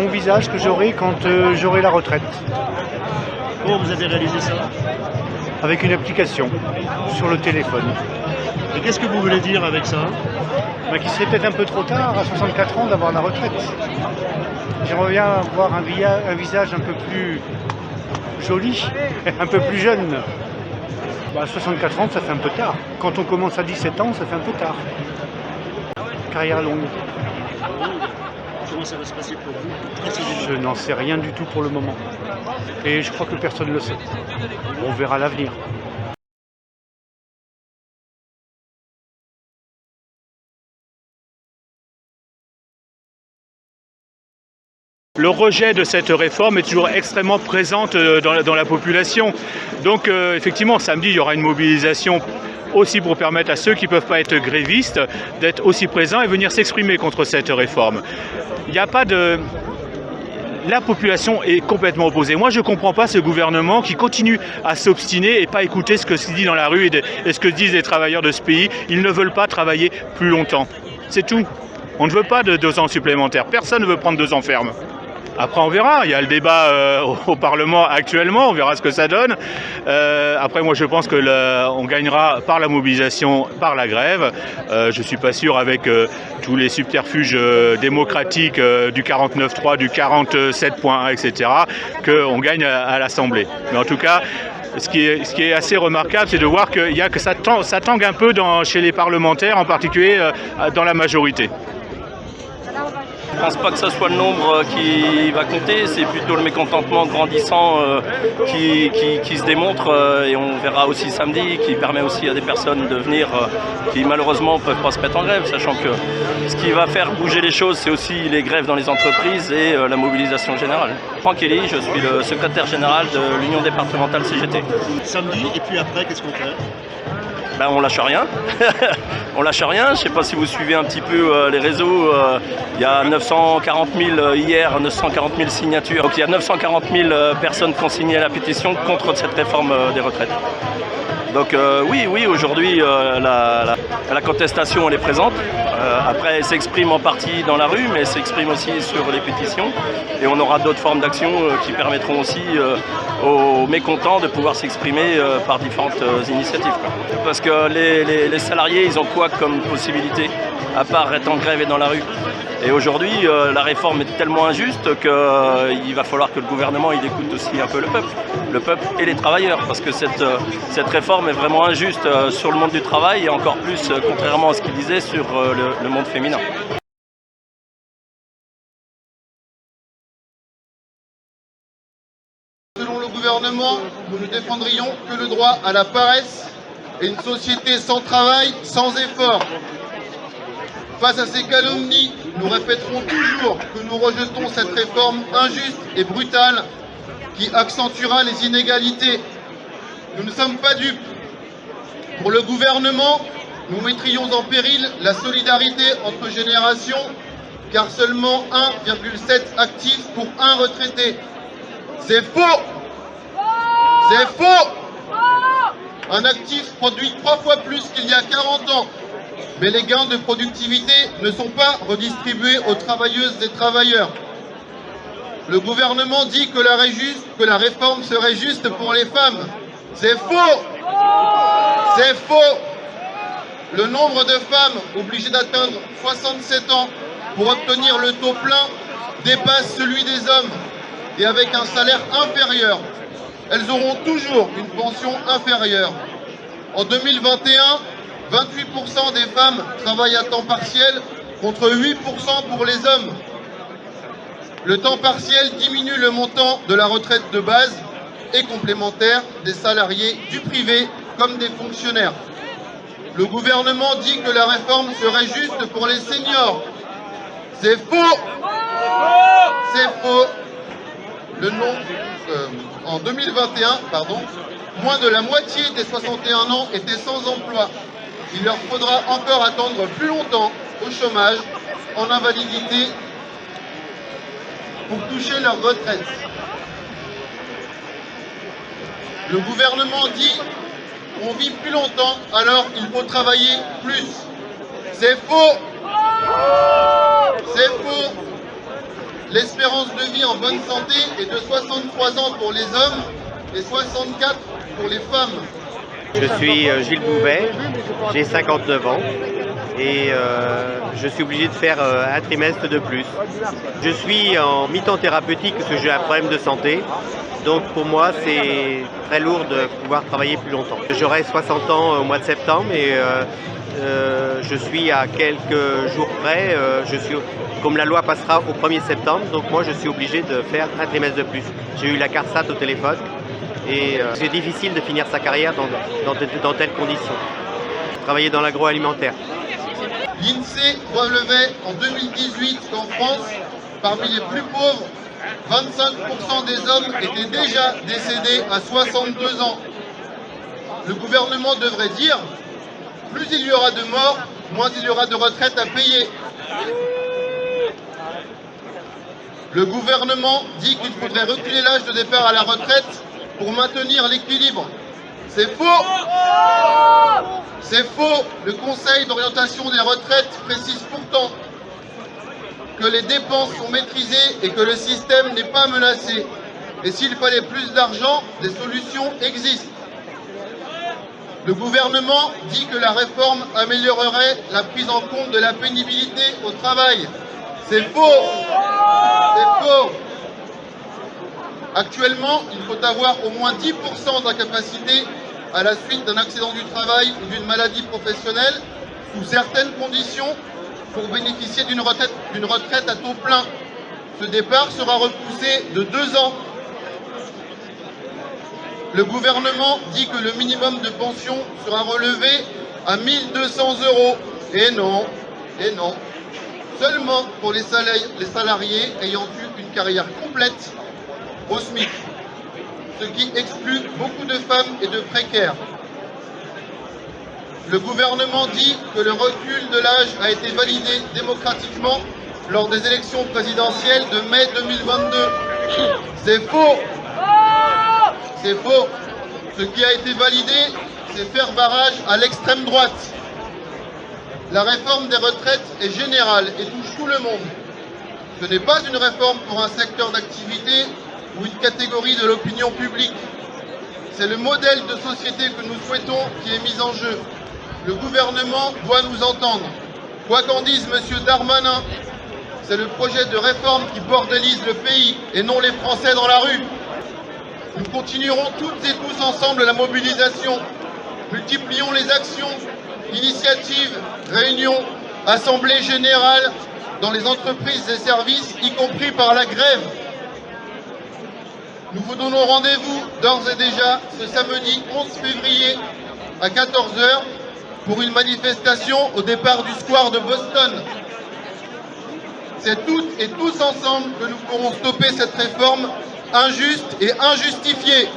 mon visage que j'aurai quand j'aurai la retraite. Comment vous avez réalisé ça? Avec une application sur le téléphone. Et qu'est-ce que vous voulez dire avec ça? Qu'il serait peut-être un peu trop tard, à 64 ans, d'avoir la retraite. J'aimerais bien avoir un visage un peu plus joli, un peu plus jeune. 64 ans, ça fait un peu tard. Quand on commence à 17 ans, ça fait un peu tard. Carrière longue. Comment ça va se passer pour vous précisément? Je n'en sais rien du tout pour le moment. Et je crois que personne ne le sait. On verra l'avenir. Le rejet de cette réforme est toujours extrêmement présente dans la population. Donc effectivement, samedi, il y aura une mobilisation aussi pour permettre à ceux qui ne peuvent pas être grévistes d'être aussi présents et venir s'exprimer contre cette réforme. Il n'y a pas de... La population est complètement opposée. Moi, je ne comprends pas ce gouvernement qui continue à s'obstiner et pas écouter ce que se dit dans la rue et ce que disent les travailleurs de ce pays. Ils ne veulent pas travailler plus longtemps. C'est tout. On ne veut pas de 2 ans supplémentaires. Personne ne veut prendre 2 ans ferme. Après, on verra. Il y a le débat au Parlement actuellement. On verra ce que ça donne. Après, moi, je pense qu'on gagnera par la mobilisation, par la grève. Je ne suis pas sûr, avec tous les subterfuges démocratiques du 49.3, du 47.1, etc., qu'on gagne à l'Assemblée. Mais en tout cas, ce qui est assez remarquable, c'est de voir que ça tangue un peu chez les parlementaires, en particulier dans la majorité. Je ne pense pas que ce soit le nombre qui va compter, c'est plutôt le mécontentement grandissant qui se démontre et on verra aussi samedi, qui permet aussi à des personnes de venir qui malheureusement ne peuvent pas se mettre en grève, sachant que ce qui va faire bouger les choses, c'est aussi les grèves dans les entreprises et la mobilisation générale. Franck Elie, je suis le secrétaire général de l'Union départementale CGT. Samedi, et puis après, qu'est-ce qu'on fait? On lâche rien. On lâche rien. Je ne sais pas si vous suivez un petit peu les réseaux. Il y a 940 000 hier, 940 000 signatures. Donc il y a 940 000 personnes qui ont signé la pétition contre cette réforme des retraites. Donc oui, aujourd'hui la contestation elle est présente. Après elle s'exprime en partie dans la rue, mais elle s'exprime aussi sur les pétitions. Et on aura d'autres formes d'action qui permettront aussi aux mécontents de pouvoir s'exprimer par différentes initiatives. Parce que les salariés, ils ont quoi comme possibilité, à part être en grève et dans la rue? Et aujourd'hui, la réforme est tellement injuste qu'il va falloir que le gouvernement il écoute aussi un peu le peuple et les travailleurs, parce que cette réforme est vraiment injuste sur le monde du travail et encore plus, contrairement à ce qu'il disait, sur le monde féminin. Selon le gouvernement, nous ne défendrions que le droit à la paresse et une société sans travail, sans effort. Face à ces calomnies, nous répéterons toujours que nous rejetons cette réforme injuste et brutale qui accentuera les inégalités. Nous ne sommes pas dupes. Pour le gouvernement, nous mettrions en péril la solidarité entre générations, car seulement 1,7 actifs pour 1 retraité. C'est faux! C'est faux! Un actif produit 3 fois plus qu'il y a 40 ans. Mais les gains de productivité ne sont pas redistribués aux travailleuses et travailleurs. Le gouvernement dit que la réforme serait juste pour les femmes. C'est faux! C'est faux! Le nombre de femmes obligées d'atteindre 67 ans pour obtenir le taux plein dépasse celui des hommes. Et avec un salaire inférieur, elles auront toujours une pension inférieure. En 2021, 28% des femmes travaillent à temps partiel contre 8% pour les hommes. Le temps partiel diminue le montant de la retraite de base et complémentaire des salariés du privé comme des fonctionnaires. Le gouvernement dit que la réforme serait juste pour les seniors. C'est faux! C'est faux! En 2021, moins de la moitié des 61 ans étaient sans emploi. Il leur faudra encore attendre plus longtemps au chômage, en invalidité, pour toucher leur retraite. Le gouvernement dit qu'on vit plus longtemps, alors il faut travailler plus. C'est faux! C'est faux! L'espérance de vie en bonne santé est de 63 ans pour les hommes et 64 pour les femmes. Je suis Gilles Bouvet, j'ai 59 ans et je suis obligé de faire un trimestre de plus. Je suis en mi-temps thérapeutique parce que j'ai un problème de santé. Donc pour moi, c'est très lourd de pouvoir travailler plus longtemps. J'aurai 60 ans au mois de septembre et je suis à quelques jours près. Comme la loi passera au 1er septembre, donc moi je suis obligé de faire un trimestre de plus. J'ai eu la CARSAT au téléphone et c'est difficile de finir sa carrière dans telles conditions. Travailler dans l'agroalimentaire. L'INSEE relevait en 2018 qu'en France, parmi les plus pauvres, 25% des hommes étaient déjà décédés à 62 ans. Le gouvernement devrait dire, plus il y aura de morts, moins il y aura de retraites à payer. Le gouvernement dit qu'il faudrait reculer l'âge de départ à la retraite pour maintenir l'équilibre. C'est faux! C'est faux! Le Conseil d'orientation des retraites précise pourtant que les dépenses sont maîtrisées et que le système n'est pas menacé. Et s'il fallait plus d'argent, des solutions existent. Le gouvernement dit que la réforme améliorerait la prise en compte de la pénibilité au travail. C'est faux! C'est faux! Actuellement, il faut avoir au moins 10% d'incapacité à la suite d'un accident du travail ou d'une maladie professionnelle, sous certaines conditions, pour bénéficier d'une retraite à taux plein. Ce départ sera repoussé de 2 ans. Le gouvernement dit que le minimum de pension sera relevé à 1 200 €. Et non, seulement pour les salariés ayant eu une carrière complète au SMIC, ce qui exclut beaucoup de femmes et de précaires. Le gouvernement dit que le recul de l'âge a été validé démocratiquement lors des élections présidentielles de mai 2022. C'est faux! C'est faux! Ce qui a été validé, c'est faire barrage à l'extrême droite. La réforme des retraites est générale et touche tout le monde. Ce n'est pas une réforme pour un secteur d'activité ou une catégorie de l'opinion publique. C'est le modèle de société que nous souhaitons qui est mis en jeu. Le gouvernement doit nous entendre. Quoi qu'en dise M. Darmanin, c'est le projet de réforme qui bordélise le pays et non les Français dans la rue. Nous continuerons toutes et tous ensemble la mobilisation. Multiplions les actions, initiatives, réunions, assemblées générales dans les entreprises et services, y compris par la grève. Nous vous donnons rendez-vous d'ores et déjà ce samedi 11 février à 14 h pour une manifestation au départ du square de Boston. C'est toutes et tous ensemble que nous pourrons stopper cette réforme injuste et injustifiée.